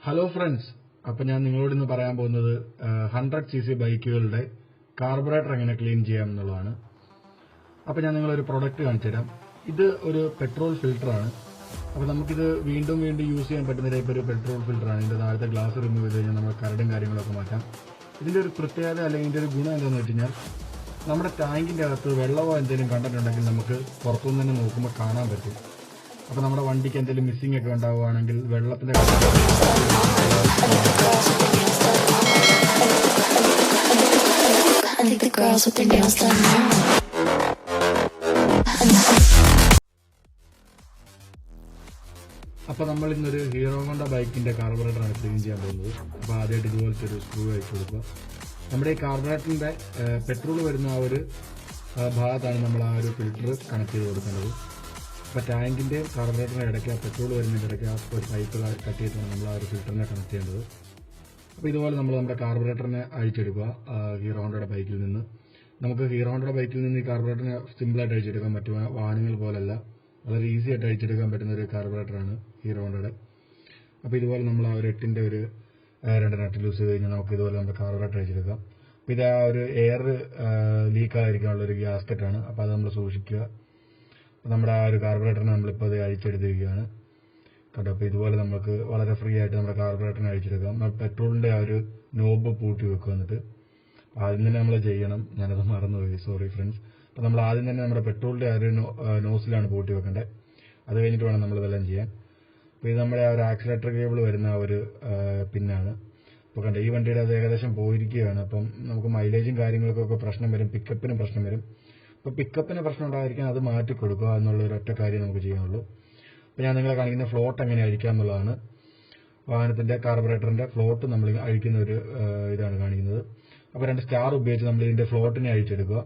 Hello friends, അപ്പം ഞാൻ നിങ്ങളോട് ഇന്ന് പറയാൻ പോകുന്നത് 100cc ബൈക്കുകളുടെ കാർബറേറ്റർ എങ്ങനെ ക്ലീൻ ചെയ്യാം എന്നുള്ളതാണ്. അപ്പം ഞാൻ നിങ്ങളൊരു പ്രൊഡക്റ്റ് കാണിച്ചു തരാം. ഇത് ഒരു പെട്രോൾ ഫിൽറ്ററാണ്. അപ്പോൾ നമുക്കിത് വീണ്ടും യൂസ് ചെയ്യാൻ പറ്റുന്ന ടൈപ്പ് ഒരു പെട്രോൾ ഫിൽറ്ററാണ്. ഇതിൻ്റെ താഴത്തെ ഗ്ലാസ് റിമൂവ് ചെയ്ത് കഴിഞ്ഞാൽ നമ്മൾ കരടും കാര്യങ്ങളൊക്കെ മാറ്റാം. ഇതിൻ്റെ ഒരു പ്രത്യേകത അല്ലെങ്കിൽ ഇതിൻ്റെ ഒരു ഗുണം എന്താണെന്ന് വെച്ച് കഴിഞ്ഞാൽ നമ്മുടെ ടാങ്കിൻ്റെ അകത്ത് വെള്ളമോ എന്തെങ്കിലും കണ്ടിട്ടുണ്ടെങ്കിൽ നമുക്ക് പുറത്തുനിന്ന് തന്നെ നോക്കുമ്പോൾ കാണാൻ പറ്റും. അപ്പോൾ നമ്മുടെ വണ്ടിക്ക് എന്തെങ്കിലും മിസ്സിംഗ് ഒക്കെ ഉണ്ടാവുകയാണെങ്കിൽ വെള്ളത്തിൻ്റെ അപ്പോൾ നമ്മൾ ഇന്നൊരു ഹീറോ ഹോണ്ട ബൈക്കിൻ്റെ കാർബറേറ്ററാണ് ക്ലീൻ ചെയ്യാൻ പോകുന്നത്. അപ്പോൾ ആദ്യമായിട്ട് ഇതുപോലത്തെ ഒരു സ്ക്രൂ അയച്ചു കൊടുക്കുക. നമ്മുടെ ഈ കാർബറേറ്ററിൻ്റെ പെട്രോൾ വരുന്ന ആ ഒരു ഭാഗത്താണ് നമ്മൾ ആ ഒരു ഫിൽറ്റർ കണക്ട് ചെയ്ത് കൊടുക്കേണ്ടത്. അപ്പോൾ ടാങ്കിൻ്റെയും കാർബറേറ്ററിൻ്റെ ഇടയ്ക്ക് ആ പെട്രോൾ വരുന്നതിൻ്റെ ഇടയ്ക്ക് ആ ഒരു പൈപ്പ് കട്ട് ചെയ്തിട്ടാണ് നമ്മൾ ആ ഒരു ഫിൽറ്ററിനെ കണക്ട് ചെയ്യേണ്ടത്. അപ്പോൾ ഇതുപോലെ നമ്മൾ നമ്മുടെ കാർബറേറ്ററിനെ അഴിച്ചെടുക്കുക. ഹീറോ ഹോണ്ടയുടെ ബൈക്കിൽ നിന്ന് നമുക്ക് ഹീറോ ഹോണ്ടയുടെ ബൈക്കിൽ നിന്ന് ഈ കാർബറേറ്ററിനെ സിമ്പിളായിട്ട് അഴിച്ചെടുക്കാൻ പറ്റും. വാഹനങ്ങൾ പോലല്ല, വളരെ ഈസി ആയിട്ട് അഴിച്ചെടുക്കാൻ പറ്റുന്ന ഒരു കാർബറേറ്ററാണ് ഹീറോ ഹോണ്ടയുടെ. അപ്പോൾ ഇതുപോലെ നമ്മൾ ആ ഒരു 8ന്റെ ഒരു 2 നട്ട് ലൂസ് ചെയ്ത് കഴിഞ്ഞാൽ നമുക്ക് ഇതുപോലെ നമ്മുടെ കാർബറേറ്റർ അഴിച്ചെടുക്കാം. അപ്പോൾ ഇത് ആ ഒരു എയർ ലീക്കായിരിക്കാനുള്ളൊരു ഗ്യാസ്കറ്റാണ്. അപ്പോൾ അത് നമ്മൾ സൂക്ഷിക്കുക. നമ്മുടെ ആ ഒരു കാർബറേറ്ററിനെ നമ്മളിപ്പോൾ അത് അഴിച്ചെടുത്തിരിക്കുകയാണ് കേട്ടോ. അപ്പോൾ ഇതുപോലെ നമുക്ക് വളരെ ഫ്രീ ആയിട്ട് നമ്മുടെ കാർബറേറ്ററിനെ അഴിച്ചെടുക്കാം. പെട്രോളിൻ്റെ ആ ഒരു നോബ് പൂട്ടി വെക്കുക. എന്നിട്ട് ആദ്യം തന്നെ നമ്മൾ ചെയ്യണം, ഞാനത് മറന്നുപോയി, സോറി ഫ്രണ്ട്സ്. അപ്പോൾ നമ്മൾ ആദ്യം തന്നെ നമ്മുടെ പെട്രോളിൻ്റെ ആ ഒരു നോസിലാണ് പൂട്ടി വെക്കേണ്ടത്. അത് കഴിഞ്ഞിട്ട് വേണം നമ്മളിതെല്ലാം ചെയ്യാൻ. അപ്പോൾ ഇത് നമ്മുടെ ആ ഒരു ആക്സിലേറ്റർ കേബിൾ വരുന്ന ആ ഒരു പിന്നാണ്. അപ്പോൾ കണ്ടോ, ഈ വണ്ടിയുടെ അത് ഏകദേശം പോയിരിക്കുകയാണ്. അപ്പം നമുക്ക് മൈലേജും കാര്യങ്ങൾക്കൊക്കെ പ്രശ്നം വരും, പിക്കപ്പിനും പ്രശ്നം വരും. അപ്പോൾ പിക്കപ്പിന് പ്രശ്നം ഉണ്ടായിരിക്കാൻ അത് മാറ്റി കൊടുക്കുക എന്നുള്ളൊരു ഒറ്റ കാര്യം നമുക്ക് ചെയ്യാനുള്ളൂ. അപ്പോൾ ഞാൻ നിങ്ങളെ കാണിക്കുന്ന ഫ്ലോട്ട് എങ്ങനെ അഴിക്കുക എന്നുള്ളതാണ്. വാഹനത്തിൻ്റെ കാർബറേറ്ററിൻ്റെ ഫ്ലോട്ട് നമ്മൾ അഴിക്കുന്ന ഒരു ഇതാണ് കാണിക്കുന്നത്. അപ്പോൾ 2 സ്റ്റാർ ഉപയോഗിച്ച് നമ്മൾ ഇതിൻ്റെ ഫ്ലോട്ടിനെ അഴിച്ചെടുക്കുക.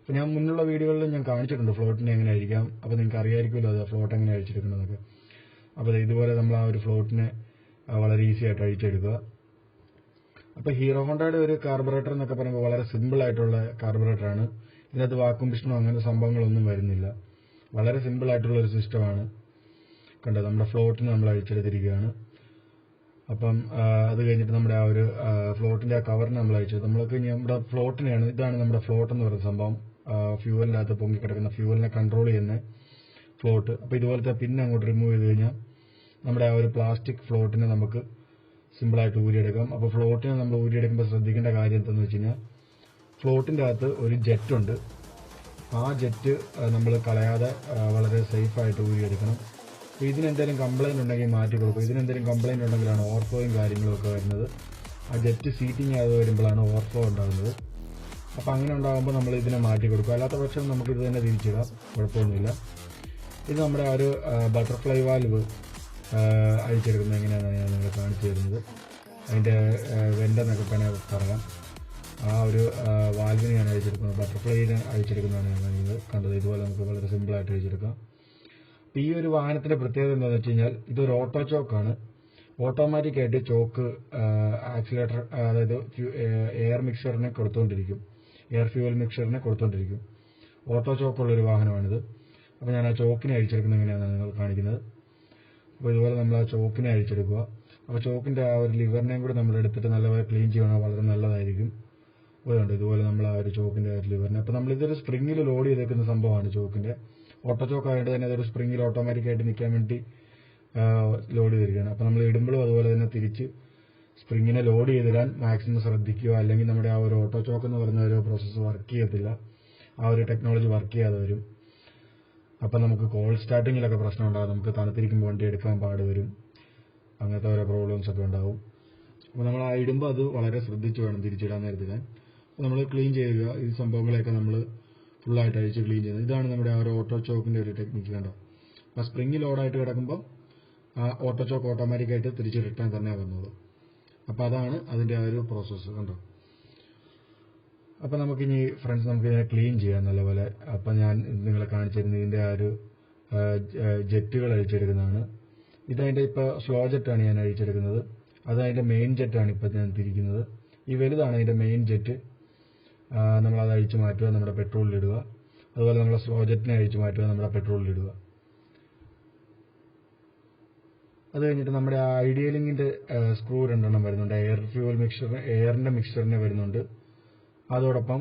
അപ്പോൾ ഞാൻ മുന്നുള്ള വീഡിയോകളിൽ ഞാൻ കാണിച്ചിട്ടുണ്ട് ഫ്ലോട്ടിനെ എങ്ങനെ അഴിക്കാം. അപ്പോൾ നിങ്ങൾക്ക് അറിയാമായിരിക്കുമല്ലോ അത് ഫ്ലോട്ട് എങ്ങനെ അഴിച്ചെടുക്കണമെന്നൊക്കെ. അപ്പോൾ ഇതുപോലെ നമ്മൾ ആ ഒരു ഫ്ലോട്ടിനെ വളരെ ഈസി ആയിട്ട് അഴിച്ചെടുക്കുക. അപ്പോൾ ഹീറോ ഹോണ്ടയുടെ ഒരു കാർബറേറ്റർ എന്നൊക്കെ പറയുമ്പോൾ വളരെ സിമ്പിൾ ആയിട്ടുള്ള കാർബറേറ്ററാണ്. ഇതിനകത്ത് വാക്വം പിസ്റ്റണോ അങ്ങനത്തെ സംഭവങ്ങളൊന്നും വരുന്നില്ല. വളരെ സിമ്പിൾ ആയിട്ടുള്ള ഒരു സിസ്റ്റമാണ്. കണ്ടോ, നമ്മുടെ ഫ്ലോട്ടിന് നമ്മൾ അഴിച്ചെടുത്തിരിക്കുകയാണ്. അപ്പം അത് കഴിഞ്ഞിട്ട് നമ്മുടെ ആ ഒരു ഫ്ലോട്ടിൻ്റെ ആ കവറിന് നമ്മൾ അഴിച്ചത് നമ്മൾക്ക് നമ്മുടെ ഫ്ലോട്ടിനെയാണ്, ഇതാണ് നമ്മുടെ ഫ്ലോട്ട് എന്ന് പറയുന്ന സംഭവം. ഫ്യൂവലിൻ്റെ അകത്ത് പൊങ്ങിക്കിടക്കുന്ന ഫ്യൂവലിനെ കൺട്രോൾ ചെയ്യുന്ന ഫ്ലോട്ട്. അപ്പോൾ ഇതുപോലത്തെ പിന്നെ അങ്ങോട്ട് റിമൂവ് ചെയ്ത് കഴിഞ്ഞാൽ നമ്മുടെ ആ ഒരു പ്ലാസ്റ്റിക് ഫ്ലോട്ടിനെ നമുക്ക് സിമ്പിളായിട്ട് ഊരിയെടുക്കാം. അപ്പോൾ ഫ്ലോട്ടിനെ നമ്മൾ ഊരിയെടുക്കുമ്പോൾ ശ്രദ്ധിക്കേണ്ട കാര്യം എന്താണെന്ന് വെച്ച് കഴിഞ്ഞാൽ ഫ്ലോട്ടിൻ്റെ അകത്ത് ഒരു ജെറ്റ് ഉണ്ട്. ആ ജെറ്റ് നമ്മൾ കളയാതെ വളരെ സേഫായിട്ട് ഊരിയെടുക്കണം. അപ്പോൾ ഇതിനെന്തെങ്കിലും കംപ്ലയിൻ്റ് ഉണ്ടെങ്കിൽ മാറ്റി കൊടുക്കും. ഇതിനെന്തെങ്കിലും കംപ്ലയിൻ്റ് ഉണ്ടെങ്കിലാണ് ഓവർഫ്ലോയും കാര്യങ്ങളൊക്കെ വരുന്നത്. ആ ജെറ്റ് സീറ്റിംഗ് ആയത് വരുമ്പോഴാണ് ഓവർഫ്ലോ ഉണ്ടാകുന്നത്. അപ്പോൾ അങ്ങനെ ഉണ്ടാകുമ്പോൾ നമ്മൾ ഇതിനെ മാറ്റി കൊടുക്കും. അല്ലാത്ത പക്ഷം നമുക്കിത് തന്നെ തിരിച്ചിടാം, കുഴപ്പമൊന്നുമില്ല. ഇത് നമ്മുടെ ആ ഒരു ബട്ടർഫ്ലൈ വാൽവ് അഴിച്ചെടുക്കുന്നത് എങ്ങനെയാണെന്നാണ് ഞാൻ നിങ്ങളെ കാണിച്ചു തരുന്നത്. അതിൻ്റെ വെൻ്റെന്നൊക്കെ പറയാം. ആ ഒരു വാൽവിനെ ഞാൻ അഴിച്ചെടുക്കുന്നത്, ബട്ടർഫ്ലൈനെ അഴിച്ചെടുക്കുന്നതാണ് ഞാൻ കാണിക്കുന്നത്. കണ്ടത് ഇതുപോലെ നമുക്ക് വളരെ സിമ്പിളായിട്ട് അഴിച്ചെടുക്കാം. അപ്പോൾ ഈ ഒരു വാഹനത്തിൻ്റെ പ്രത്യേകത എന്താണെന്ന് വെച്ച് കഴിഞ്ഞാൽ ഇതൊരു ഓട്ടോ ചോക്കാണ്. ഓട്ടോമാറ്റിക്കായിട്ട് ചോക്ക് ആക്സിലേറ്റർ, അതായത് എയർ മിക്സറിനെ കൊടുത്തുകൊണ്ടിരിക്കും, എയർ ഫ്യൂവൽ മിക്സറിനെ കൊടുത്തുകൊണ്ടിരിക്കും. ഓട്ടോ ചോക്കുള്ളൊരു വാഹനമാണിത്. അപ്പോൾ ഞാൻ ആ ചോക്കിനെ അഴിച്ചെടുക്കുന്നത് എങ്ങനെയാണെന്നാണ് നിങ്ങൾ കാണിക്കുന്നത്. അപ്പോൾ ഇതുപോലെ നമ്മൾ ആ ചോക്കിനെ അഴിച്ചെടുക്കുക. അപ്പോൾ ചോക്കിൻ്റെ ആ ഒരു ലിവറിനെയും കൂടി നമ്മൾ എടുത്തിട്ട് നല്ലപോലെ ക്ലീൻ ചെയ്യണം, വളരെ നല്ലതായിരിക്കും. അതുകൊണ്ട് ഇതുപോലെ നമ്മൾ ആ ഒരു ചോക്കിൻ്റെ ലിവറിനെ, അപ്പോൾ നമ്മളിതൊരു സ്പ്രിങ്ങിൽ ലോഡ് ചെയ്തേക്കുന്ന സംഭവമാണ് ചോക്കിൻ്റെ. ഓട്ടോ ചോക്കായിട്ട് തന്നെ അതൊരു സ്പ്രിങ്ങിൽ ഓട്ടോമാറ്റിക്കായിട്ട് നിൽക്കാൻ വേണ്ടി ലോഡ് ചെയ്തിരിക്കുകയാണ്. അപ്പോൾ നമ്മൾ ഇടുമ്പോഴും അതുപോലെ തന്നെ തിരിച്ച് സ്പ്രിങ്ങിനെ ലോഡ് ചെയ്തിടാൻ മാക്സിമം ശ്രദ്ധിക്കുക. അല്ലെങ്കിൽ നമ്മുടെ ആ ഒരു ഓട്ടോ ചോക്ക് എന്ന് പറയുന്ന ഒരു പ്രോസസ്സ് വർക്ക് ചെയ്യത്തില്ല, ആ ഒരു ടെക്നോളജി വർക്ക് ചെയ്യാതെ വരും. അപ്പം നമുക്ക് കോൾഡ് സ്റ്റാർട്ടിങ്ങിലൊക്കെ പ്രശ്നം ഉണ്ടാകും, നമുക്ക് തണുത്തിരിക്കുമ്പോൾ വണ്ടി എടുക്കാൻ പാട് വരും, അങ്ങനത്തെ ഓരോ പ്രോബ്ലംസ് ഒക്കെ ഉണ്ടാവും. അപ്പോൾ നമ്മൾ ആ ഇടുമ്പോൾ അത് വളരെ ശ്രദ്ധിച്ച് വേണം തിരിച്ചിടാൻ നേരത്തിന്. നമ്മൾ ക്ലീൻ ചെയ്യുക. ഈ സംഭവങ്ങളെയൊക്കെ നമ്മൾ ഫുള്ളായിട്ട് അഴിച്ച് ക്ലീൻ ചെയ്യുന്നത്. ഇതാണ് നമ്മുടെ ആ ഒരു ഓട്ടോ ചോക്കിൻ്റെ ഒരു ടെക്നിക്ക്. കണ്ടോ, അപ്പോൾ സ്പ്രിങ് ലോഡായിട്ട് കിടക്കുമ്പോൾ ആ ഓട്ടോ ചോക്ക് ഓട്ടോമാറ്റിക്കായിട്ട് തിരിച്ച് റിട്ടേൺ തന്നെ വന്നോളൂ. അപ്പോൾ അതാണ് അതിൻ്റെ ആ ഒരു പ്രോസസ്സ്. കണ്ടോ, അപ്പോൾ നമുക്കിനി ഫ്രണ്ട്സ് നമുക്കിതിനെ ക്ലീൻ ചെയ്യാം നല്ലപോലെ. അപ്പം ഞാൻ നിങ്ങളെ കാണിച്ചിരുന്നത് ഇതിൻ്റെ ആ ഒരു ജെറ്റുകൾ അഴിച്ചെടുക്കുന്നതാണ്. ഇതതിൻ്റെ ഇപ്പോൾ സ്ലോ ജെറ്റാണ് ഞാൻ അഴിച്ചെടുക്കുന്നത്. അത് അതിൻ്റെ മെയിൻ ജെറ്റാണ് ഇപ്പോൾ ഞാൻ തിരിക്കുന്നത്. ഈ വലുതാണ് അതിൻ്റെ മെയിൻ ജെറ്റ്. നമ്മളത് അഴിച്ച് മാറ്റുക, നമ്മുടെ പെട്രോളിലിടുക. അതുപോലെ നമ്മളെ സ്ലോ ജെറ്റിനെ അഴിച്ച് മാറ്റുക, നമ്മുടെ പെട്രോളിലിടുക. അത് കഴിഞ്ഞിട്ട് നമ്മുടെ ആ ഐഡിയലിങ്ങിന്റെ സ്ക്രൂ 2 വരുന്നുണ്ട്. എയറിന്റെ മിക്സ്ചറിന് വരുന്നുണ്ട്. അതോടൊപ്പം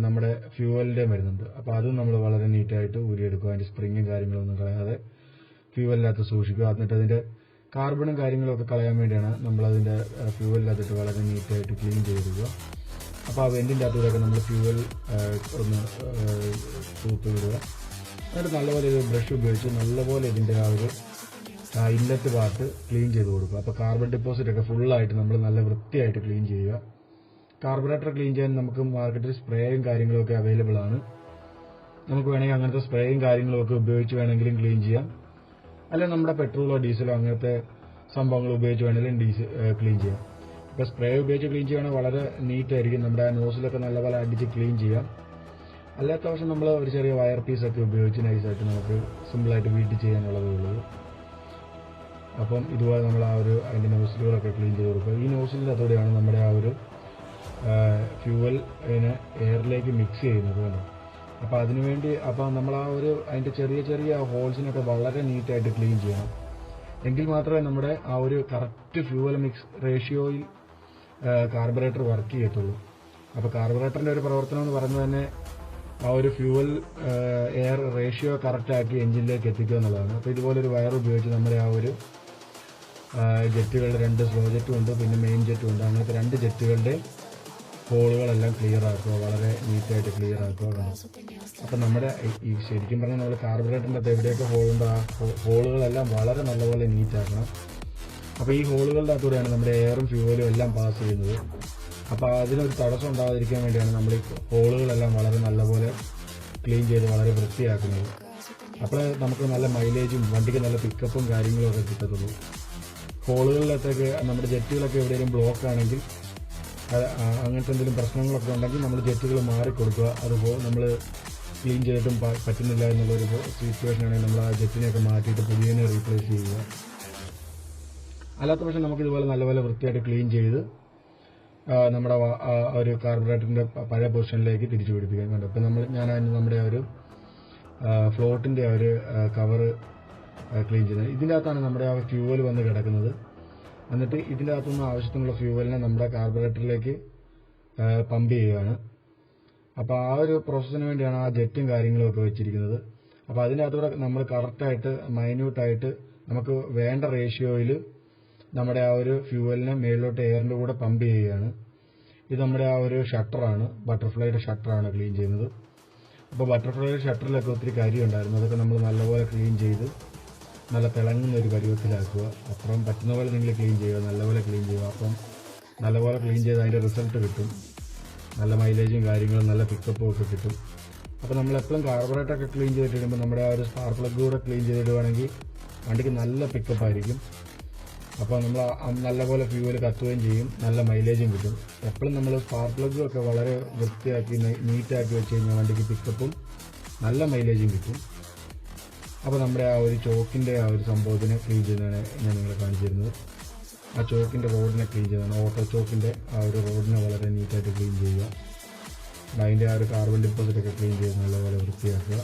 നമ്മുടെ ഫ്യൂവലിന്റെ വരുന്നുണ്ട്. അപ്പോൾ അതും നമ്മൾ വളരെ നീറ്റായിട്ട് ഊരിയെടുക്കുക. അതിന്റെ സ്പ്രിങ്ങും കാര്യങ്ങളൊന്നും കളയാതെ ഫ്യൂവലിനകത്ത് സൂക്ഷിക്കുക. എന്നിട്ട് അതിന്റെ കാർബണും കാര്യങ്ങളൊക്കെ കളയാൻ വേണ്ടിയാണ് നമ്മൾ അതിന്റെ ഫ്യൂവലിനകത്തിട്ട് വളരെ നീറ്റായിട്ട് ക്ലീൻ ചെയ്തെടുക്കുക. അപ്പോൾ ആ വെന്റിന്റെ അകത്തൂടെയൊക്കെ നമ്മൾ ഫ്യൂവൽ ഒന്ന് തൂത്ത് വിടുക. എന്നിട്ട് നല്ലപോലെ ഒരു ബ്രഷ് ഉപയോഗിച്ച് നല്ലപോലെ ഇതിന്റെ ആ ഒരു ഇല്ലറ്റ് പാർട്ട് ക്ലീൻ ചെയ്ത് കൊടുക്കുക. അപ്പോൾ കാർബൺ ഡിപ്പോസിറ്റ് ഒക്കെ ഫുള്ളായിട്ട് നമ്മൾ നല്ല വൃത്തിയായിട്ട് ക്ലീൻ ചെയ്യുക. കാർബറേറ്റർ ക്ലീൻ ചെയ്യാൻ നമുക്ക് മാർക്കറ്റിൽ സ്പ്രേയും കാര്യങ്ങളൊക്കെ അവൈലബിൾ ആണ്. നമുക്ക് വേണമെങ്കിൽ അങ്ങനത്തെ സ്പ്രേയും കാര്യങ്ങളൊക്കെ ഉപയോഗിച്ച് വേണമെങ്കിലും ക്ലീൻ ചെയ്യാം. അല്ലെങ്കിൽ നമ്മുടെ പെട്രോളോ ഡീസലോ അങ്ങനത്തെ സംഭവങ്ങൾ ഉപയോഗിച്ച് വേണമെങ്കിലും ക്ലീൻ ചെയ്യാം. ഇപ്പോൾ സ്പ്രേ ഉപയോഗിച്ച് ക്ലീൻ ചെയ്യുകയാണെങ്കിൽ വളരെ നീറ്റായിരിക്കും. നമ്മുടെ നോസിലൊക്കെ നല്ലപോലെ അടിച്ച് ക്ലീൻ ചെയ്യാം. അല്ലാത്ത പക്ഷം നമ്മൾ ഒരു ചെറിയ വയർ പീസൊക്കെ ഉപയോഗിച്ച് നൈസായിട്ട് നമുക്ക് സിമ്പിളായിട്ട് വീട്ടിൽ ചെയ്യാനുള്ളതേ ഉള്ളൂ. അപ്പം ഇതുപോലെ നമ്മൾ ആ ഒരു അതിൻ്റെ നോസിലുകളൊക്കെ ക്ലീൻ ചെയ്ത് കൊടുക്കുക. ഈ നോസിലിൻ്റെ അതോടെയാണ് നമ്മുടെ ആ ഒരു ഫ്യൂവൽ അതിനെ എയറിലേക്ക് മിക്സ് ചെയ്യുന്നത് കണ്ടോ. അപ്പോൾ അതിനുവേണ്ടി നമ്മൾ ആ ഒരു അതിൻ്റെ ചെറിയ ചെറിയ ഹോൾസിനൊക്കെ വളരെ നീറ്റായിട്ട് ക്ലീൻ ചെയ്യണം. എങ്കിൽ മാത്രമേ നമ്മുടെ ആ ഒരു കറക്റ്റ് ഫ്യൂവൽ മിക്സ് റേഷ്യോയിൽ കാർബറേറ്റർ വർക്ക് ചെയ്യത്തുള്ളൂ. അപ്പോൾ കാർബറേറ്ററിൻ്റെ ഒരു പ്രവർത്തനം എന്ന് പറയുന്നത് തന്നെ ആ ഒരു ഫ്യൂവൽ എയർ റേഷ്യോ കറക്റ്റാക്കി എഞ്ചിനിലേക്ക് എത്തിക്കുക എന്നുള്ളതാണ്. അപ്പോൾ ഇതുപോലൊരു വയർ ഉപയോഗിച്ച് നമ്മുടെ ആ ഒരു ജെറ്റുകളുടെ 2 സ്ലോ ജെറ്റും ഉണ്ട്, പിന്നെ മെയിൻ ജെറ്റും ഉണ്ട്. അങ്ങനത്തെ 2 ജെറ്റുകളുടെ ഹോളുകളെല്ലാം ക്ലിയർ ആക്കുക, വളരെ നീറ്റായിട്ട് ക്ലിയർ ആക്കുക. അപ്പം നമ്മുടെ ഈ ശരിക്കും പറഞ്ഞാൽ നമ്മൾ കാർബറേറ്ററിൻ്റെ അകത്ത് എവിടെയൊക്കെ ഹോളുണ്ടോ ആ ഹോളുകളെല്ലാം വളരെ നല്ലപോലെ നീറ്റാക്കണം. അപ്പോൾ ഈ ഹോളുകളുടെ അകത്തൂടെയാണ് നമ്മുടെ എയറും ഫ്യൂവലും എല്ലാം പാസ് ചെയ്യുന്നത്. അപ്പോൾ അതിനൊരു തടസ്സം ഉണ്ടാകാതിരിക്കാൻ വേണ്ടിയാണ് നമ്മൾ ഈ ഹോളുകളെല്ലാം വളരെ നല്ലപോലെ ക്ലീൻ ചെയ്ത് വളരെ വൃത്തിയാക്കുന്നത്. അപ്പോൾ നമുക്ക് നല്ല മൈലേജും വണ്ടിക്ക് നല്ല പിക്കപ്പും കാര്യങ്ങളും ഒക്കെ കിട്ടത്തുള്ളൂ. ഹോളുകളിലൊക്കെ നമ്മുടെ ജെറ്റുകളൊക്കെ എവിടെയെങ്കിലും ബ്ലോക്ക് ആണെങ്കിൽ അങ്ങനത്തെ എന്തെങ്കിലും പ്രശ്നങ്ങളൊക്കെ ഉണ്ടെങ്കിൽ നമ്മൾ ജെറ്റുകൾ മാറിക്കൊടുക്കുക. അതുപോലെ നമ്മൾ ക്ലീൻ ചെയ്തിട്ടും പറ്റുന്നില്ല എന്നുള്ളൊരു സിറ്റുവേഷൻ ആണെങ്കിൽ നമ്മൾ ആ ജെറ്റിനെയൊക്കെ മാറ്റിയിട്ട് പുതിയതിനെ റീപ്ലേസ് ചെയ്യുക. അല്ലാത്ത പക്ഷം നമുക്കിതുപോലെ നല്ലപോലെ വൃത്തിയായിട്ട് ക്ലീൻ ചെയ്ത് നമ്മുടെ ഒരു കാർബറേറ്ററിൻ്റെ പഴയ പൊസിഷനിലേക്ക് തിരിച്ചു പിടിപ്പിക്കാൻ കണ്ടു. അപ്പോൾ ഞാൻ നമ്മുടെ ഒരു ഫ്ലോട്ടിൻ്റെ ഒരു കവറ് ക്ലീൻ ചെയ്യുന്നത്. ഇതിൻ്റെ അകത്താണ് നമ്മുടെ ആ ഫ്യൂവൽ വന്ന് കിടക്കുന്നത്. എന്നിട്ട് ഇതിൻ്റെ അകത്തുനിന്ന് ആവശ്യത്തിനുള്ള ഫ്യൂവലിനെ നമ്മുടെ കാർബറേറ്ററിലേക്ക് പമ്പ് ചെയ്യുകയാണ്. അപ്പോൾ ആ ഒരു പ്രോസസ്സിന് വേണ്ടിയാണ് ആ ജെറ്റും കാര്യങ്ങളും ഒക്കെ വെച്ചിരിക്കുന്നത്. അപ്പോൾ അതിൻ്റെ അകത്തൂടെ നമ്മൾ കറക്റ്റായിട്ട് മൈന്യൂട്ടായിട്ട് നമുക്ക് വേണ്ട റേഷ്യോയിൽ നമ്മുടെ ആ ഒരു ഫ്യൂവലിനെ മേളിലോട്ട് എയറിൻ്റെ കൂടെ പമ്പ് ചെയ്യുകയാണ്. ഇത് നമ്മുടെ ആ ഒരു ഷട്ടറാണ്, ബട്ടർഫ്ലൈയുടെ ഷട്ടറാണ് ക്ലീൻ ചെയ്യുന്നത്. അപ്പോൾ ബട്ടർഫ്ലൈയുടെ ഷട്ടറിലൊക്കെ ഒത്തിരി കാര്യം ഉണ്ടായിരുന്നു. അതൊക്കെ നമ്മൾ നല്ലപോലെ ക്ലീൻ ചെയ്ത് നല്ല തിളങ്ങുന്ന ഒരു പരുവത്തിലാക്കുക. അപ്പുറം പറ്റുന്ന പോലെ നിങ്ങൾ ക്ലീൻ ചെയ്യുക, നല്ലപോലെ ക്ലീൻ ചെയ്യുക. അപ്പം നല്ലപോലെ ക്ലീൻ ചെയ്ത് അതിൻ്റെ റിസൾട്ട് കിട്ടും. നല്ല മൈലേജും കാര്യങ്ങളും നല്ല പിക്കപ്പും ഒക്കെ കിട്ടും. അപ്പോൾ നമ്മൾ എപ്പോഴും കാർബറേറ്ററൊക്കെ ക്ലീൻ ചെയ്തിട്ടിടുമ്പോൾ നമ്മുടെ ആ ഒരു സ്പാർക്ക് പ്ലഗ് കൂടെ ക്ലീൻ ചെയ്തിടുകയാണെങ്കിൽ വണ്ടിക്ക് നല്ല പിക്കപ്പായിരിക്കും. അപ്പോൾ നമ്മൾ നല്ലപോലെ ഫ്യൂവൽ കത്തുകയും ചെയ്യും, നല്ല മൈലേജും കിട്ടും. എപ്പോഴും നമ്മൾ സ്പാർക്ക് പ്ലഗും ഒക്കെ വളരെ വൃത്തിയാക്കി നീറ്റാക്കി വെച്ച് കഴിഞ്ഞാൽ വണ്ടിക്ക് പിക്കപ്പും നല്ല മൈലേജും കിട്ടും. അപ്പോൾ നമ്മുടെ ആ ഒരു ചോക്കിൻ്റെ ആ ഒരു സംഭവത്തിനെ ക്ലീൻ ചെയ്യുന്നതാണ് ഞാൻ നിങ്ങളെ കാണിച്ചിരുന്നത്. ആ ചോക്കിൻ്റെ റോഡിനെ ക്ലീൻ ചെയ്യുന്നതാണ്. ഓട്ടോ ചോക്കിൻ്റെ ആ ഒരു റോഡിനെ വളരെ നീറ്റായിട്ട് ക്ലീൻ ചെയ്യുക. അതിൻ്റെ ആ ഒരു കാർബൺ ഡിപ്പോസിറ്റൊക്കെ ക്ലീൻ ചെയ്ത് നല്ലപോലെ വൃത്തിയാക്കുക.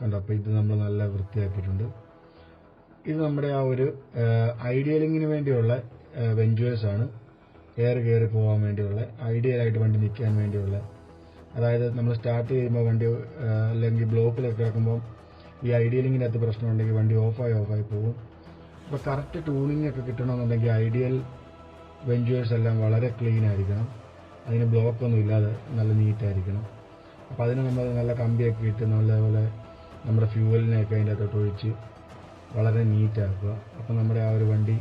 കണ്ടോ. അപ്പോൾ ഇത് നമ്മൾ നല്ല വൃത്തിയാക്കിയിട്ടുണ്ട്. ഇത് നമ്മുടെ ആ ഒരു ഐഡിയലിങ്ങിന് വേണ്ടിയുള്ള വെഞ്ചുവേഴ്സാണ്. എയർ കയറി പോകാൻ വേണ്ടിയുള്ള, ഐഡിയലായിട്ട് വണ്ടി നിൽക്കാൻ വേണ്ടിയുള്ള. അതായത് നമ്മൾ സ്റ്റാർട്ട് ചെയ്യുമ്പോൾ വണ്ടി അല്ലെങ്കിൽ ബ്ലോക്കിലൊക്കെ കിടക്കുമ്പോൾ ഈ ഐഡിയലിങ്ങിൻ്റെ അകത്ത് പ്രശ്നമുണ്ടെങ്കിൽ വണ്ടി ഓഫായി പോകും. അപ്പോൾ കറക്റ്റ് ട്യൂണിംഗ് ഒക്കെ കിട്ടണമെന്നുണ്ടെങ്കിൽ ഐഡിയൽ വെഞ്ചുവേഴ്സ് എല്ലാം വളരെ ക്ലീൻ ആയിരിക്കണം. അതിന് ബ്ലോക്കൊന്നും ഇല്ലാതെ നല്ല നീറ്റായിരിക്കണം. അപ്പോൾ അതിന് നമ്മൾ നല്ല കമ്പിയൊക്കെ ഇട്ട് നല്ലപോലെ നമ്മുടെ ഫ്യൂവലിനെയൊക്കെ അതിൻ്റെ അകത്തോട്ട് ഒഴിച്ച് വളരെ നീറ്റാക്കുക. അപ്പോൾ നമ്മുടെ ആ ഒരു വണ്ടി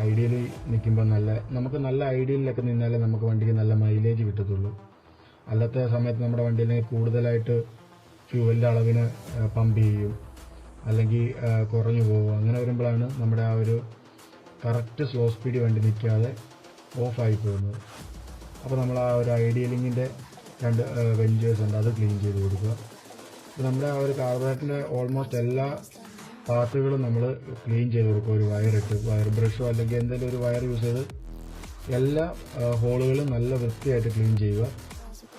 ഐഡിയലി നിൽക്കുമ്പോൾ നമുക്ക് നല്ല ഐഡിയലിലൊക്കെ നിന്നാലേ നമുക്ക് വണ്ടിക്ക് നല്ല മൈലേജ് കിട്ടത്തുള്ളൂ. അല്ലാത്ത സമയത്ത് നമ്മുടെ വണ്ടിയിൽ കൂടുതലായിട്ട് ഫ്യൂവലിൻ്റെ അളവിന് പമ്പ് ചെയ്യും, അല്ലെങ്കിൽ കുറഞ്ഞു പോകും. അങ്ങനെ വരുമ്പോഴാണ് നമ്മുടെ ആ ഒരു കറക്റ്റ് സ്ലോ സ്പീഡ് വണ്ടി നിൽക്കാതെ ഓഫായി പോകുന്നത്. അപ്പോൾ നമ്മൾ ആ ഒരു ഐഡിയലിങ്ങിൻ്റെ 2 വെഞ്ചേഴ്സ് ഉണ്ട്, അത് ക്ലീൻ ചെയ്ത് കൊടുക്കുക. അപ്പോൾ നമ്മുടെ ആ ഒരു കാർബറേറ്ററിൻ്റെ ഓൾമോസ്റ്റ് എല്ലാ പാർട്ടുകളും നമ്മൾ ക്ലീൻ ചെയ്ത് കൊടുക്കുക. ഒരു വയർ ബ്രഷോ അല്ലെങ്കിൽ എന്തെങ്കിലും ഒരു വയർ യൂസ് ചെയ്ത് എല്ലാ ഹോളുകളും നല്ല വൃത്തിയായിട്ട് ക്ലീൻ ചെയ്യുക.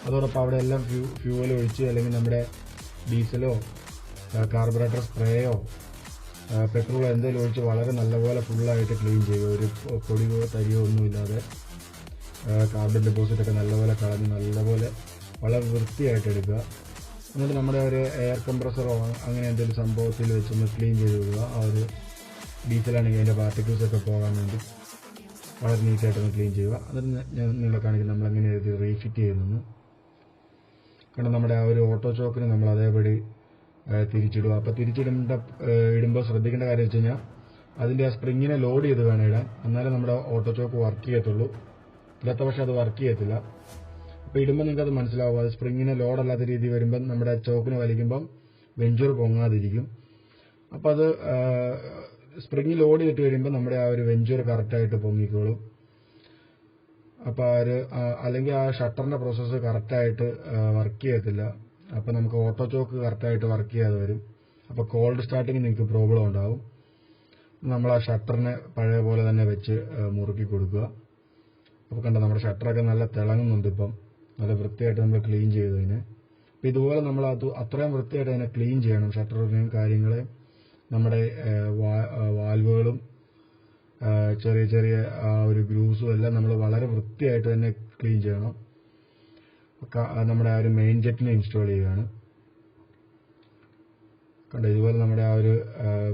അതോടൊപ്പം അവിടെ എല്ലാം ഫ്യൂവൽ ഒഴിച്ച് അല്ലെങ്കിൽ നമ്മുടെ ഡീസലോ കാർബറേറ്റർ സ്പ്രേയോ പെട്രോളോ എന്തെങ്കിലും ഒഴിച്ച് വളരെ നല്ലപോലെ ഫുള്ളായിട്ട് ക്ലീൻ ചെയ്യുക. ഒരു പൊടിയോ തരിയോ ഒന്നുമില്ലാതെ കാർബൺ ഡെപ്പോസിറ്റൊക്കെ നല്ലപോലെ കളഞ്ഞ് നല്ലപോലെ വളരെ വൃത്തിയായിട്ട് എടുക്കുക. എന്നിട്ട് നമ്മുടെ ഒരു എയർ കംപ്രസറോ അങ്ങനെ എന്തെങ്കിലും സംഭവത്തിൽ വെച്ചൊന്ന് ക്ലീൻ ചെയ്ത് വിടുക. ആ ഒരു ഡീസലാണെങ്കിൽ അതിൻ്റെ പാർട്ടിക്കിൾസൊക്കെ പോകാൻ വേണ്ടി വളരെ നീറ്റായിട്ടൊന്ന് ക്ലീൻ ചെയ്യുക. എന്നിട്ട് ഞാൻ നിങ്ങളെ കാണിക്കും നമ്മളെങ്ങനെ ഇത് റീഫിറ്റ് ചെയ്യുന്നു. കാരണം നമ്മുടെ ആ ഒരു ഓട്ടോ ചോക്കിന് നമ്മൾ അതേപടി തിരിച്ചിടുക. അപ്പോൾ ഇടുമ്പോൾ ശ്രദ്ധിക്കേണ്ട കാര്യം വെച്ച് കഴിഞ്ഞാൽ അതിൻ്റെ ആ സ്പ്രിങ്ങിനെ ലോഡ് ചെയ്ത് വേണം ഇടാൻ. എന്നാലേ നമ്മുടെ ഓട്ടോ ചോക്ക് വർക്ക് ചെയ്യത്തുള്ളൂ. ഇല്ലാത്ത പക്ഷേ അത് വർക്ക് ചെയ്യത്തില്ല. അപ്പോൾ ഇടുമ്പോൾ നിങ്ങൾക്ക് അത് മനസ്സിലാവും. അത് സ്പ്രിങ്ങിനെ ലോഡല്ലാത്ത രീതി വരുമ്പം നമ്മുടെ ചോക്കിന് വലിക്കുമ്പം വെഞ്ചൂർ പൊങ്ങാതിരിക്കും. അപ്പോൾ അത് സ്പ്രിങ് ലോഡ് ചെയ്തിട്ട് കഴിയുമ്പോൾ നമ്മുടെ ആ ഒരു വെഞ്ചൂർ കറക്റ്റായിട്ട് പൊങ്ങിക്കോളും. അപ്പോൾ അല്ലെങ്കിൽ ആ ഷട്ടറിൻ്റെ പ്രോസസ്സ് കറക്റ്റായിട്ട് വർക്ക് ചെയ്യത്തില്ല. അപ്പോൾ നമുക്ക് ഓട്ടോ ചോക്ക് കറക്റ്റായിട്ട് വർക്ക് ചെയ്യാതെ വരും. അപ്പോൾ കോൾഡ് സ്റ്റാർട്ടിങ് നിങ്ങൾക്ക് പ്രോബ്ലം ഉണ്ടാവും. നമ്മൾ ആ ഷട്ടറിനെ പഴയ പോലെ തന്നെ വെച്ച് മുറുക്കി കൊടുക്കുക. അപ്പോൾ കണ്ടോ നമ്മുടെ ഷട്ടറൊക്കെ നല്ല തിളങ്ങുന്നുണ്ട്. ഇപ്പം നല്ല വൃത്തിയായിട്ട് നമ്മൾ ക്ലീൻ ചെയ്തതിന്. അപ്പോൾ ഇതുപോലെ നമ്മൾ അത്രയും വൃത്തിയായിട്ട് അതിനെ ക്ലീൻ ചെയ്യണം. ഷട്ടറിനെയും കാര്യങ്ങളെയും നമ്മുടെ വാൽവുകളും ചെറിയ ചെറിയ ആ ഒരു ഗ്രൂസും എല്ലാം നമ്മൾ വളരെ വൃത്തിയായിട്ട് തന്നെ ക്ലീൻ ചെയ്യണം. നമ്മുടെ ആ ഒരു മെയിൻ ജെറ്റിനെ ഇൻസ്റ്റാൾ ചെയ്യുകയാണ്. കണ്ടോ ഇതുപോലെ നമ്മുടെ ആ ഒരു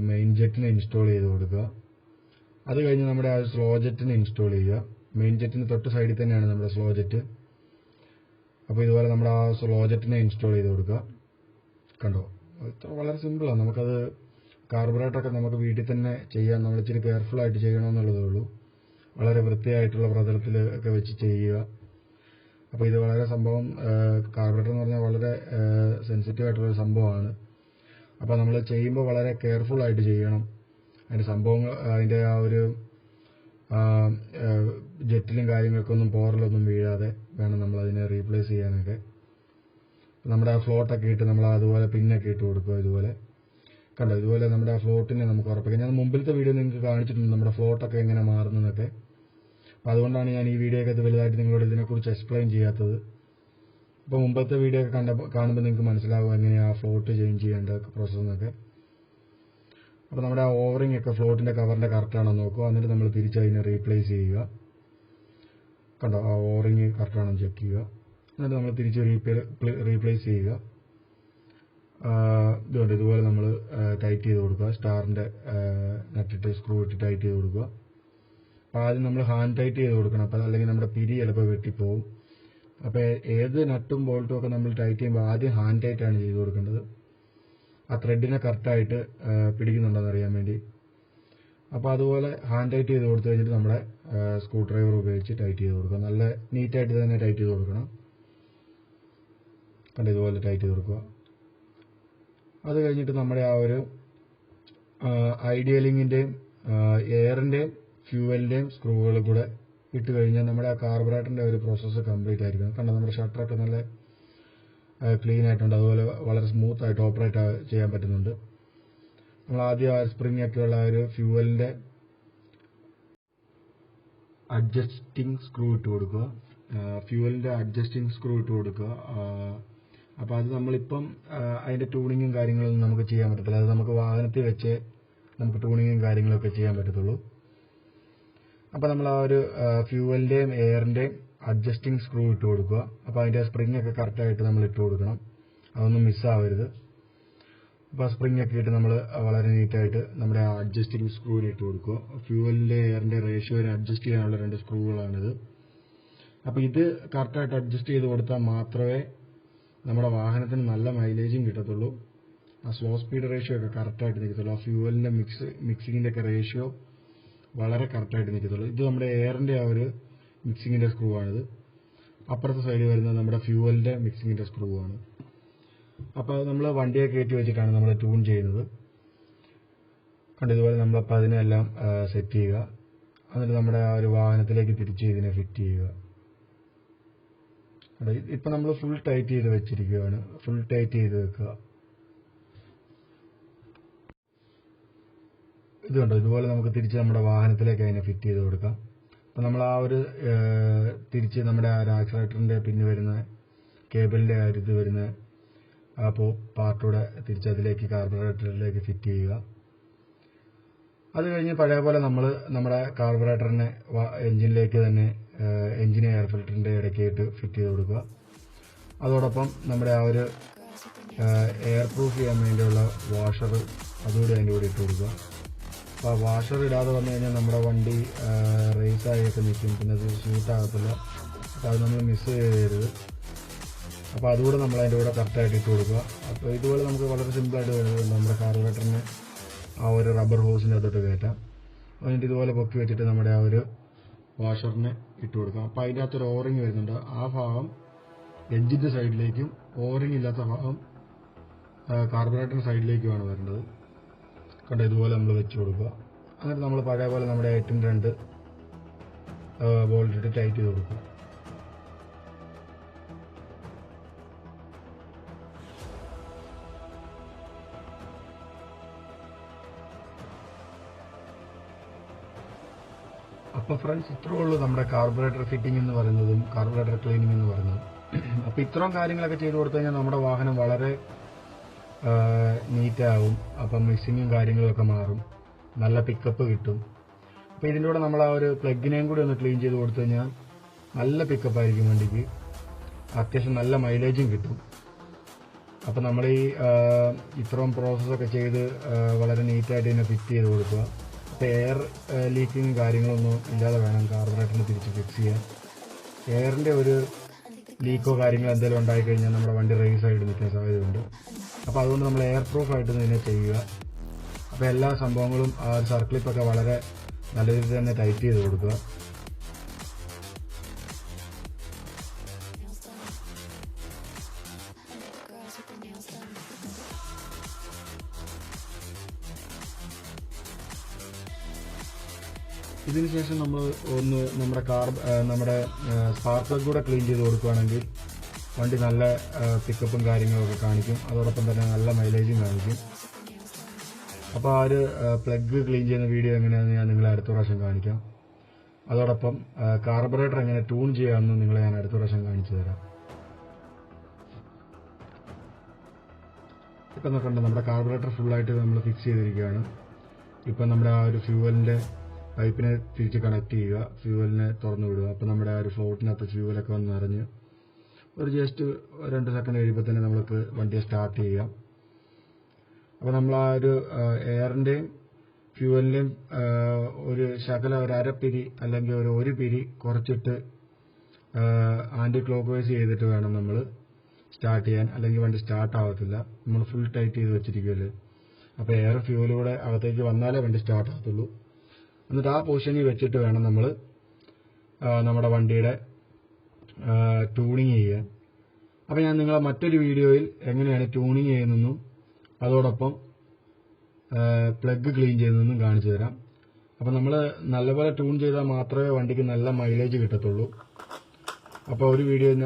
മെയിൻ ജെറ്റിനെ ഇൻസ്റ്റാൾ ചെയ്ത് കൊടുക്കുക. അത് കഴിഞ്ഞ് നമ്മുടെ ആ സ്ലോ ജെറ്റിനെ ഇൻസ്റ്റാൾ ചെയ്യുക. മെയിൻ ജെറ്റിന് തൊട്ട് സൈഡിൽ തന്നെയാണ് നമ്മുടെ സ്ലോ ജെറ്റ്. അപ്പോൾ ഇതുപോലെ നമ്മുടെ ആ സ്ലോ ജെറ്റിനെ ഇൻസ്റ്റാൾ ചെയ്ത് കൊടുക്കുക. കണ്ടോ ഇത്ര വളരെ സിമ്പിളാണ്. നമുക്കത് കാർബറേറ്ററൊക്കെ നമുക്ക് വീട്ടിൽ തന്നെ ചെയ്യാം. നമ്മൾ ഇച്ചിരി കെയർഫുള്ളായിട്ട് ചെയ്യണമെന്നുള്ളതേ ഉള്ളൂ. വളരെ വൃത്തിയായിട്ടുള്ള പ്രതലത്തിലൊക്കെ വെച്ച് ചെയ്യുക. അപ്പോൾ ഇത് വളരെ സംഭവം കാർബറേറ്റർ എന്ന് പറഞ്ഞാൽ വളരെ സെൻസിറ്റീവ് ആയിട്ടുള്ളൊരു സംഭവമാണ്. അപ്പോൾ നമ്മൾ ചെയ്യുമ്പോൾ വളരെ കെയർഫുള്ളായിട്ട് ചെയ്യണം. അതിൻ്റെ സംഭവങ്ങൾ അതിൻ്റെ ആ ഒരു ജെറ്റിലും കാര്യങ്ങൾക്കൊന്നും പോറലൊന്നും വീഴാതെ വേണം നമ്മളതിനെ റീപ്ലേസ് ചെയ്യാനൊക്കെ. നമ്മുടെ ആ ഫ്ലോട്ടൊക്കെ ഇട്ട് നമ്മൾ അതുപോലെ പിന്നൊക്കെ ഇട്ട് കൊടുക്കുക. ഇതുപോലെ കണ്ടോ ഇതുപോലെ നമ്മുടെ ആ ഫ്ലോട്ടിനെ നമുക്ക് ഉറപ്പിക്കാം. ഞാൻ മുമ്പിലത്തെ വീഡിയോ നിങ്ങൾക്ക് കാണിച്ചിട്ടുണ്ട് നമ്മുടെ ഫ്ലോട്ടൊക്കെ എങ്ങനെ മാറുന്നതൊക്കെ. അപ്പോൾ അതുകൊണ്ടാണ് ഞാൻ ഈ വീഡിയോ ഒക്കെ വലുതായിട്ട് നിങ്ങളോട് ഇതിനെക്കുറിച്ച് എക്സ്പ്ലെയിൻ ചെയ്യാത്തത്. അപ്പോൾ മുമ്പത്തെ വീഡിയോ ഒക്കെ കാണുമ്പോൾ നിങ്ങൾക്ക് മനസ്സിലാവും എങ്ങനെയാണ് ആ ഫ്ലോട്ട് ചേഞ്ച് ചെയ്യേണ്ട പ്രോസസ്സെന്നൊക്കെ. അപ്പോൾ നമ്മുടെ ആ ഓവറിംഗ് ഒക്കെ ഫ്ലോട്ടിൻ്റെ കവറിൻ്റെ കറക്റ്റാണെന്ന് നോക്കുക. എന്നിട്ട് നമ്മൾ തിരിച്ച് അതിനെ റീപ്ലേസ് ചെയ്യുക. കണ്ടോ ആ ഓവറിംഗ് കറക്റ്റാണെന്ന് ചെക്ക് ചെയ്യുക. എന്നിട്ട് നമ്മൾ തിരിച്ച് റീപ്ലേസ് ചെയ്യുക. ഇതുകൊണ്ട് ഇതുപോലെ നമ്മൾ ടൈറ്റ് ചെയ്ത് കൊടുക്കുക. സ്റ്റാറിൻ്റെ നട്ടിട്ട് സ്ക്രൂ ഇട്ട് ടൈറ്റ് ചെയ്ത് കൊടുക്കുക. അപ്പോൾ ആദ്യം നമ്മൾ ഹാൻഡ് ടൈറ്റ് ചെയ്ത് കൊടുക്കണം. അപ്പോൾ അല്ലെങ്കിൽ നമ്മുടെ പിരി ചിലപ്പോൾ വെട്ടിപ്പോവും. അപ്പോൾ ഏത് നട്ടും ബോൾട്ടും ഒക്കെ നമ്മൾ ടൈറ്റ് ചെയ്യുമ്പോൾ ആദ്യം ഹാൻഡ് ടൈറ്റാണ് ചെയ്ത് കൊടുക്കേണ്ടത്. ആ ത്രെഡിനെ കറക്റ്റായിട്ട് പിടിക്കുന്നുണ്ടോയെന്ന് അറിയാൻ വേണ്ടി. അപ്പോൾ അതുപോലെ ഹാൻഡ് ടൈറ്റ് ചെയ്ത് കൊടുത്തു കഴിഞ്ഞിട്ട് നമ്മുടെ സ്ക്രൂ ഡ്രൈവർ ഉപയോഗിച്ച് ടൈറ്റ് ചെയ്ത് കൊടുക്കുക. നല്ല നീറ്റായിട്ട് തന്നെ ടൈറ്റ് ചെയ്ത് കൊടുക്കണം. കണ്ട് ഇതുപോലെ ടൈറ്റ് ചെയ്ത് കൊടുക്കുക. അത് കഴിഞ്ഞിട്ട് നമ്മുടെ ആ ഒരു ഐഡിയലിങ്ങിൻ്റെയും എയറിൻ്റെയും ഫ്യൂവലിൻ്റെയും സ്ക്രൂകൾ കൂടെ ഇട്ട് കഴിഞ്ഞാൽ നമ്മുടെ ആ കാർബറേറ്ററിൻ്റെ ഒരു പ്രോസസ്സ് കംപ്ലീറ്റ് ആയിരിക്കും. കണ്ടോ നമ്മുടെ ഷട്ടറൊക്കെ നല്ല ക്ലീൻ ആയിട്ടുണ്ട്. അതുപോലെ വളരെ സ്മൂത്ത് ആയിട്ട് ഓപ്പറേറ്റ് ചെയ്യാൻ പറ്റുന്നുണ്ട്. നമ്മൾ ആദ്യം ആ സ്പ്രിംഗ് ഒക്കെയുള്ള ആ ഒരു ഫ്യൂവലിൻ്റെ അഡ്ജസ്റ്റിംഗ് സ്ക്രൂ ഇട്ട് കൊടുക്കുക. ഫ്യൂവലിൻ്റെ അഡ്ജസ്റ്റിംഗ് സ്ക്രൂ ഇട്ട് കൊടുക്കുക. അപ്പോൾ അത് നമ്മളിപ്പം അതിൻ്റെ ട്യൂണിങ്ങും കാര്യങ്ങളൊന്നും നമുക്ക് ചെയ്യാൻ പറ്റത്തില്ല. അത് നമുക്ക് വാഹനത്തിൽ വെച്ച് നമുക്ക് ട്യൂണിങ്ങും കാര്യങ്ങളൊക്കെ ചെയ്യാൻ പറ്റത്തുള്ളൂ. അപ്പോൾ നമ്മൾ ആ ഒരു ഫ്യൂവലിൻ്റെയും എയറിൻ്റെയും അഡ്ജസ്റ്റിംഗ് സ്ക്രൂ ഇട്ട് കൊടുക്കുക. അപ്പോൾ അതിൻ്റെ സ്പ്രിംഗ് ഒക്കെ കറക്റ്റായിട്ട് നമ്മൾ ഇട്ട് കൊടുക്കണം. അതൊന്നും മിസ്സാവരുത്. അപ്പോൾ സ്പ്രിംഗ് ഒക്കെ ഇട്ട് നമ്മൾ വളരെ നീറ്റായിട്ട് നമ്മുടെ അഡ്ജസ്റ്റിംഗ് സ്ക്രൂവിൽ ഇട്ട് കൊടുക്കുക. ഫ്യൂവലിൻ്റെ എയറിൻ്റെ റേഷ്യോനെ അഡ്ജസ്റ്റ് ചെയ്യാനുള്ള 2 സ്ക്രൂകളാണിത്. അപ്പോൾ ഇത് കറക്റ്റായിട്ട് അഡ്ജസ്റ്റ് ചെയ്ത് കൊടുത്താൽ മാത്രമേ നമ്മുടെ വാഹനത്തിന് നല്ല മൈലേജും കിട്ടത്തുള്ളൂ. ആ സ്ലോ സ്പീഡ് റേഷ്യോ ഒക്കെ കറക്റ്റായിട്ട് നിൽക്കത്തുള്ളൂ. ആ ഫ്യൂവലിൻ്റെ മിക്സിങ്ങിൻ്റെ ഒക്കെ റേഷ്യോ വളരെ കറക്റ്റായിട്ട് നിൽക്കത്തുള്ളൂ. ഇത് നമ്മുടെ എയറിൻ്റെ ആ ഒരു മിക്സിങ്ങിൻ്റെ സ്ക്രൂ ആണിത്. അപ്പുറത്തെ സൈഡിൽ വരുന്നത് നമ്മുടെ ഫ്യൂവലിൻ്റെ മിക്സിങ്ങിൻ്റെ സ്ക്രൂ ആണ്. അപ്പോൾ നമ്മൾ വണ്ടിയെ കയറ്റി വെച്ചിട്ടാണ് നമ്മൾ ട്യൂൺ ചെയ്യുന്നത്. കണ്ട് ഇതുപോലെ നമ്മളപ്പോൾ അതിനെല്ലാം സെറ്റ് ചെയ്യുക. എന്നിട്ട് നമ്മുടെ ആ ഒരു വാഹനത്തിലേക്ക് തിരിച്ച് ഇതിനെ ഫിറ്റ് ചെയ്യുക. ഇപ്പം നമ്മൾ ഫുൾ ടൈറ്റ് ചെയ്ത് വെച്ചിരിക്കുകയാണ്. ഫുൾ ടൈറ്റ് ചെയ്ത് വെക്കുക. ഇതുണ്ടോ ഇതുപോലെ നമുക്ക് തിരിച്ച് നമ്മുടെ വാഹനത്തിലേക്ക് അതിനെ ഫിറ്റ് ചെയ്ത് കൊടുക്കാം. അപ്പം നമ്മൾ ആ ഒരു തിരിച്ച് നമ്മുടെ ആ ഒരു ആക്സിലേറ്ററിൻ്റെ പിന്ന് വരുന്ന കേബിളിൻ്റെ ഇത് വരുന്ന ആ പാർട്ടൂടെ തിരിച്ചതിലേക്ക് കാർബറേറ്ററിലേക്ക് ഫിറ്റ് ചെയ്യുക. അത് കഴിഞ്ഞ് പഴയ പോലെ നമ്മൾ നമ്മുടെ കാർബറേറ്ററിനെ എഞ്ചിനിലേക്ക് തന്നെ എഞ്ചിൻ എയർ ഫിൽറ്ററിൻ്റെ ഇടയ്ക്കായിട്ട് ഫിറ്റ് ചെയ്ത് കൊടുക്കുക. അതോടൊപ്പം നമ്മുടെ ആ ഒരു എയർ പ്രൂഫ് ചെയ്യാൻ വേണ്ടിയുള്ള വാഷർ അതുകൂടി അതിൻ്റെ കൂടെ ഇട്ട് കൊടുക്കുക. അപ്പോൾ ആ വാഷർ ഇടാതെ വന്നു കഴിഞ്ഞാൽ നമ്മുടെ വണ്ടി റേസായൊക്കെ നിൽക്കും, പിന്നെ അത് ഷൂട്ടാകത്തില്ല. അപ്പോൾ അത് നമ്മൾ മിസ് ചെയ്യരുത്. അപ്പോൾ അതുകൂടെ നമ്മൾ അതിൻ്റെ കൂടെ കറക്റ്റായിട്ട് ഇട്ട് കൊടുക്കുക. അപ്പോൾ ഇതുപോലെ നമുക്ക് വളരെ സിമ്പിളായിട്ട് വരുന്നത് നമ്മുടെ കാർബറേറ്ററിനെ ആ ഒരു റബ്ബർ ഹോസിൻ്റെ അകത്തോട്ട് കയറ്റാം. എന്നിട്ട് ഇതുപോലെ പൊക്കി വെച്ചിട്ട് നമ്മുടെ ആ ഒരു വാഷറിനെ ഇട്ട് കൊടുക്കാം. അപ്പോൾ അതിൻ്റെ അകത്തൊരു ഓറിങ് വരുന്നുണ്ട്. ആ ഭാഗം എഞ്ചിൻ്റെ സൈഡിലേക്കും ഓറിങ് ഇല്ലാത്ത ഭാഗം കാർബറേറ്ററിൻ്റെ സൈഡിലേക്കുമാണ് വരേണ്ടത്. കണ്ടോ, ഇതുപോലെ നമ്മൾ വെച്ച് കൊടുക്കുക. എന്നിട്ട് നമ്മൾ പഴയ പോലെ നമ്മുടെ 8-2 ബോൾട്ട് ഇട്ട് ടൈറ്റ് ചെയ്ത് കൊടുക്കുക. അപ്പോൾ ഫ്രണ്ട്സ്, ഇത്രേ ഉള്ളൂ നമ്മുടെ കാർബറേറ്റർ ഫിറ്റിംഗ് എന്ന് പറയുന്നതും കാർബറേറ്റർ ക്ലീനിങ് എന്ന് പറയുന്നതും. അപ്പോൾ ഇത്രയും കാര്യങ്ങളൊക്കെ ചെയ്ത് കൊടുത്തു കഴിഞ്ഞാൽ നമ്മുടെ വാഹനം വളരെ നീറ്റാകും. അപ്പം മിക്സിങ്ങും കാര്യങ്ങളൊക്കെ മാറും, നല്ല പിക്കപ്പ് കിട്ടും. അപ്പോൾ ഇതിൻ്റെ കൂടെ നമ്മൾ ആ ഒരു പ്ലഗിനെയും കൂടി ഒന്ന് ക്ലീൻ ചെയ്ത് കൊടുത്തു കഴിഞ്ഞാൽ നല്ല പിക്കപ്പായിരിക്കും വണ്ടിക്ക്, അത്യാവശ്യം നല്ല മൈലേജും കിട്ടും. അപ്പോൾ നമ്മൾ ഈ ഇത്രയും പ്രോസസ്സൊക്കെ ചെയ്ത് വളരെ നീറ്റായിട്ട് ഇതിനെ ഫിറ്റ് ചെയ്ത് കൊടുക്കുക. അപ്പോൾ എയർ ലീക്കിങ്ങും കാര്യങ്ങളൊന്നും ഇല്ലാതെ വേണം കാർബറേറ്ററിന് തിരിച്ച് ഫിക്സ് ചെയ്യാൻ. എയറിൻ്റെ ഒരു ലീക്കോ കാര്യങ്ങളോ എന്തെങ്കിലും ഉണ്ടായിക്കഴിഞ്ഞാൽ നമ്മുടെ വണ്ടി റേസ് ആയിട്ട് നിൽക്കാൻ സാധ്യതയുണ്ട്. അപ്പോൾ അതുകൊണ്ട് നമ്മൾ എയർ പ്രൂഫായിട്ട് ഇതിനെ ചെയ്യുക. അപ്പോൾ എല്ലാ സംഭവങ്ങളും ആ ഒരു സർക്ലിപ്പൊക്കെ വളരെ നല്ല രീതിയിൽ തന്നെ ടൈറ്റ് ചെയ്ത് കൊടുക്കുക. ഇതിനുശേഷം നമ്മൾ ഒന്ന് നമ്മുടെ സ്പാർക്ക് പ്ലഗ് കൂടെ ക്ലീൻ ചെയ്ത് കൊടുക്കുകയാണെങ്കിൽ വണ്ടി നല്ല പിക്കപ്പും കാര്യങ്ങളൊക്കെ കാണിക്കും. അതോടൊപ്പം തന്നെ നല്ല മൈലേജും കാണിക്കും. അപ്പോൾ ആ ഒരു പ്ലഗ് ക്ലീൻ ചെയ്യുന്ന വീഡിയോ എങ്ങനെയാണെന്ന് ഞാൻ നിങ്ങളെ അടുത്ത പ്രാവശ്യം കാണിക്കാം. അതോടൊപ്പം കാർബറേറ്റർ എങ്ങനെ ട്യൂൺ ചെയ്യാമെന്ന് നിങ്ങളെ ഞാൻ അടുത്ത പ്രാവശ്യം കാണിച്ചു തരാം. ഇപ്പം നോക്കണ്ട, നമ്മുടെ കാർബറേറ്റർ ഫുള്ളായിട്ട് നമ്മൾ ഫിക്സ് ചെയ്തിരിക്കുകയാണ്. ഇപ്പം നമ്മുടെ ആ ഒരു ഫ്യൂവലിൻ്റെ പൈപ്പിനെ തിരിച്ച് കണക്ട് ചെയ്യുക, ഫ്യൂവലിനെ തുറന്നു വിടുക. അപ്പോൾ നമ്മുടെ ആ ഒരു ഫ്ലോട്ടിനകത്ത് ഫ്യൂവലൊക്കെ വന്ന് നിറഞ്ഞ് ഒരു ജസ്റ്റ് 2 സെക്കൻഡ് കഴിയുമ്പോൾ തന്നെ നമുക്ക് വണ്ടിയെ സ്റ്റാർട്ട് ചെയ്യാം. അപ്പോൾ നമ്മൾ ആ ഒരു എയറിൻ്റെയും ഫ്യൂവലിൻ്റെയും ഒരു ശകലം ഒരു അരപ്പിരി അല്ലെങ്കിൽ ഒരു പിരി കുറച്ചിട്ട് ആൻറ്റി ക്ലോക്ക് വൈസ് ചെയ്തിട്ട് വേണം നമ്മൾ സ്റ്റാർട്ട് ചെയ്യാൻ, അല്ലെങ്കിൽ വണ്ടി സ്റ്റാർട്ട് ആവത്തില്ല. നമ്മൾ ഫുൾ ടൈറ്റ് ചെയ്ത് വെച്ചിരിക്കുമല്ലോ. അപ്പോൾ എയർ ഫ്യൂവലൂടെ അകത്തേക്ക് വന്നാലേ വണ്ടി സ്റ്റാർട്ട് ആകത്തുള്ളൂ. എന്നിട്ട് ആ പൊസിഷനിൽ വെച്ചിട്ട് വേണം നമ്മൾ നമ്മുടെ വണ്ടിയുടെ ട്യൂണിങ് ചെയ്യാൻ. അപ്പോൾ ഞാൻ നിങ്ങളെ മറ്റൊരു വീഡിയോയിൽ എങ്ങനെയാണ് ട്യൂണിങ് ചെയ്യുന്നതെന്നും അതോടൊപ്പം പ്ലഗ് ക്ലീൻ ചെയ്യുന്നതെന്നും കാണിച്ചു തരാം. അപ്പോൾ നമ്മൾ നല്ലപോലെ ട്യൂൺ ചെയ്താൽ മാത്രമേ വണ്ടിക്ക് നല്ല മൈലേജ് കിട്ടത്തുള്ളൂ. അപ്പോൾ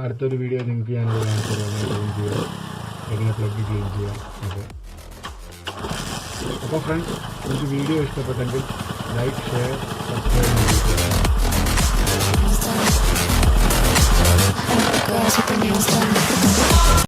അടുത്തൊരു വീഡിയോ നിങ്ങൾക്ക് ഞാനത് കാണിച്ചു തരാം, ട്യൂൺ ചെയ്യാം, എങ്ങനെ പ്ലഗ് ക്ലീൻ ചെയ്യാം. അപ്പോൾ ഫ്രണ്ട്സ്, നിങ്ങൾക്ക് വീഡിയോ ഇഷ്ടപ്പെട്ടെങ്കിൽ ലൈക്ക്, ഷെയർ, സബ്സ്ക്രൈബ് ചെയ്യുക.